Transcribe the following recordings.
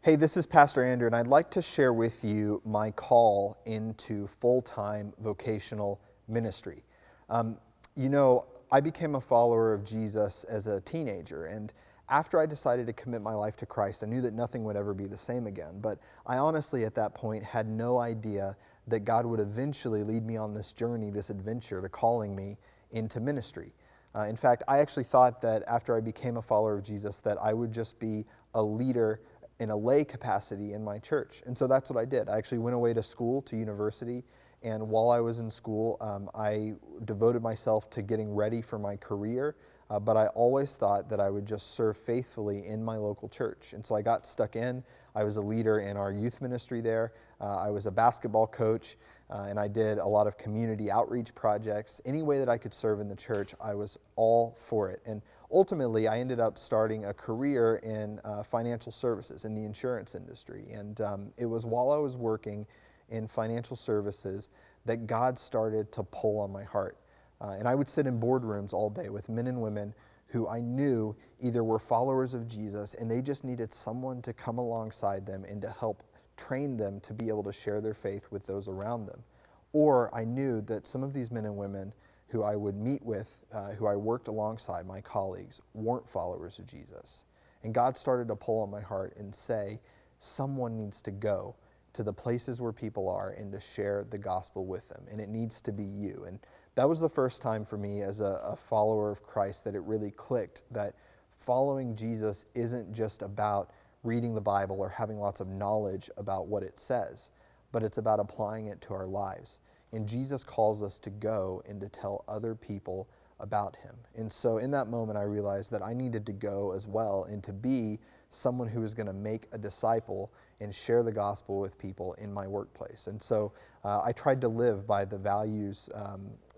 Hey, this is Pastor Andrew, and I'd like to share with you my call into full-time vocational ministry. I became a follower of Jesus as a teenager, and after I decided to commit my life to Christ, I knew that nothing would ever be the same again. But I honestly, at that point, had no idea that God would eventually lead me on this journey, this adventure to calling me into ministry. In fact, I actually thought that after I became a follower of Jesus that I would just be a leader in a lay capacity in my church. And so that's what I did. I actually went away to school, to university, and while I was in school, I devoted myself to getting ready for my career, but I always thought that I would just serve faithfully in my local church. And so I got stuck in. I was a leader in our youth ministry there. I was a basketball coach, and I did a lot of community outreach projects. Any way that I could serve in the church, I was all for it. And ultimately, I ended up starting a career in financial services in the insurance industry. And it was while I was working in financial services that God started to pull on my heart. And I would sit in boardrooms all day with men and women who I knew either were followers of Jesus and they just needed someone to come alongside them and to help train them to be able to share their faith with those around them. Or I knew that some of these men and women who I would meet with, who I worked alongside, my colleagues, weren't followers of Jesus. And God started to pull on my heart and say, someone needs to go to the places where people are and to share the gospel with them. And it needs to be you. And that was the first time for me as a follower of Christ that it really clicked that following Jesus isn't just about reading the Bible or having lots of knowledge about what it says, but it's about applying it to our lives. And Jesus calls us to go and to tell other people about him. And so in that moment, I realized that I needed to go as well and to be someone who was going to make a disciple and share the gospel with people in my workplace. And so I tried to live by the values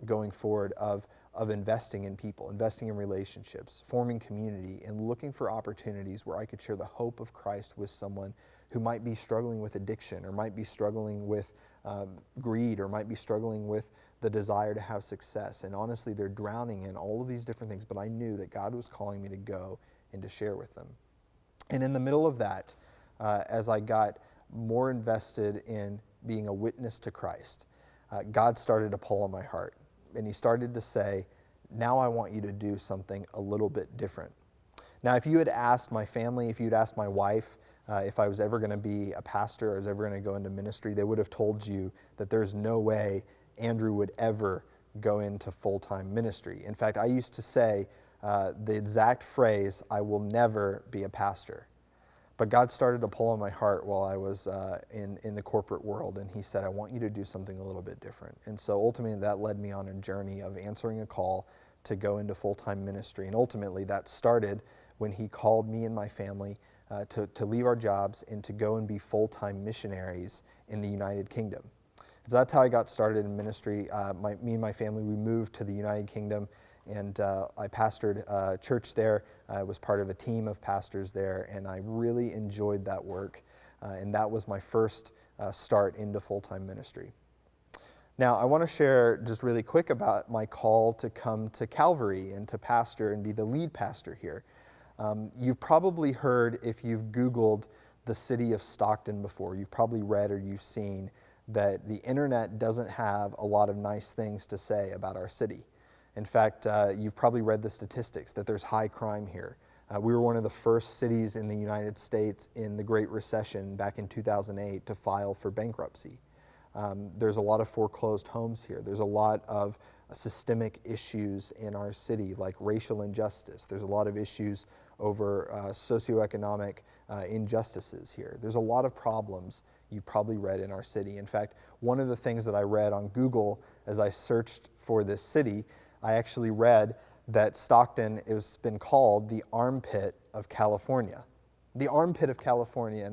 going forward of investing in people, investing in relationships, forming community, and looking for opportunities where I could share the hope of Christ with someone who might be struggling with addiction or might be struggling with greed or might be struggling with the desire to have success. And honestly, they're drowning in all of these different things, but I knew that God was calling me to go and to share with them. And in the middle of that, as I got more invested in being a witness to Christ, God started to pull on my heart. And he started to say, now I want you to do something a little bit different. Now, if you had asked my family, if you'd asked my wife, if I was ever going to be a pastor or I was ever going to go into ministry, they would have told you that there's no way Andrew would ever go into full-time ministry. In fact, I used to say the exact phrase, I will never be a pastor. But God started to pull on my heart while I was in the corporate world, and he said, I want you to do something a little bit different. And so ultimately that led me on a journey of answering a call to go into full-time ministry. And ultimately that started when he called me and my family to leave our jobs and to go and be full-time missionaries in the United Kingdom. So that's how I got started in ministry. Me and my family, we moved to the United Kingdom, and I pastored a church there. I was part of a team of pastors there, and I really enjoyed that work. And that was my first start into full-time ministry. Now, I want to share just really quick about my call to come to Calvary and to pastor and be the lead pastor here. You've probably heard, if you've Googled the city of Stockton before, you've probably read or you've seen that the internet doesn't have a lot of nice things to say about our city. In fact, you've probably read the statistics that there's high crime here. We were one of the first cities in the United States in the Great Recession back in 2008 to file for bankruptcy. There's a lot of foreclosed homes here. There's a lot of systemic issues in our city, like racial injustice. There's a lot of issues over socioeconomic injustices here. There's a lot of problems you've probably read in our city. In fact, one of the things that I read on Google as I searched for this city, I actually read that Stockton has been called the armpit of California. The armpit of California.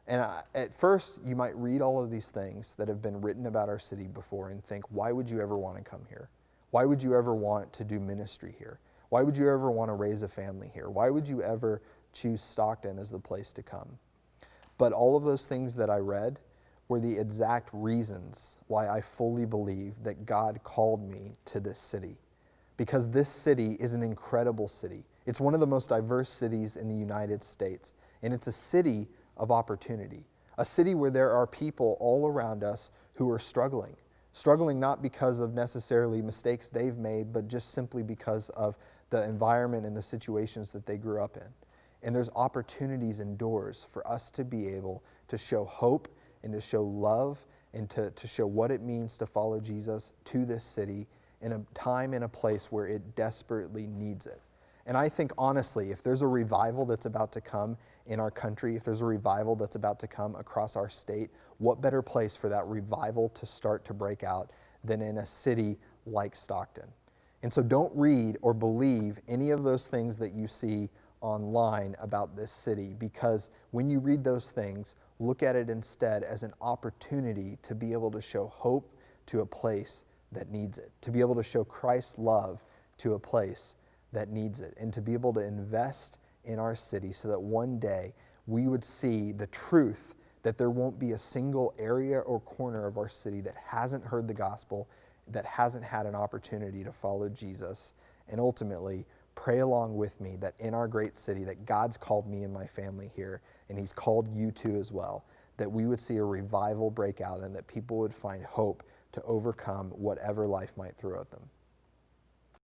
And at first, you might read all of these things that have been written about our city before and think, why would you ever want to come here? Why would you ever want to do ministry here? Why would you ever want to raise a family here? Why would you ever choose Stockton as the place to come? But all of those things that I read were the exact reasons why I fully believe that God called me to this city. Because this city is an incredible city. It's one of the most diverse cities in the United States. And it's a city of opportunity, a city where there are people all around us who are struggling not because of necessarily mistakes they've made, but just simply because of the environment and the situations that they grew up in. And there's opportunities and doors for us to be able to show hope and to show love and to show what it means to follow Jesus to this city in a time and a place where it desperately needs it. And I think, honestly, if there's a revival that's about to come in our country, if there's a revival that's about to come across our state, what better place for that revival to start to break out than in a city like Stockton? And so don't read or believe any of those things that you see online about this city, because when you read those things, look at it instead as an opportunity to be able to show hope to a place that needs it, to be able to show Christ's love to a place that needs it, and to be able to invest in our city so that one day we would see the truth that there won't be a single area or corner of our city that hasn't heard the gospel, that hasn't had an opportunity to follow Jesus. And ultimately, pray along with me that in our great city that God's called me and my family here, and he's called you to as well, that we would see a revival break out and that people would find hope to overcome whatever life might throw at them.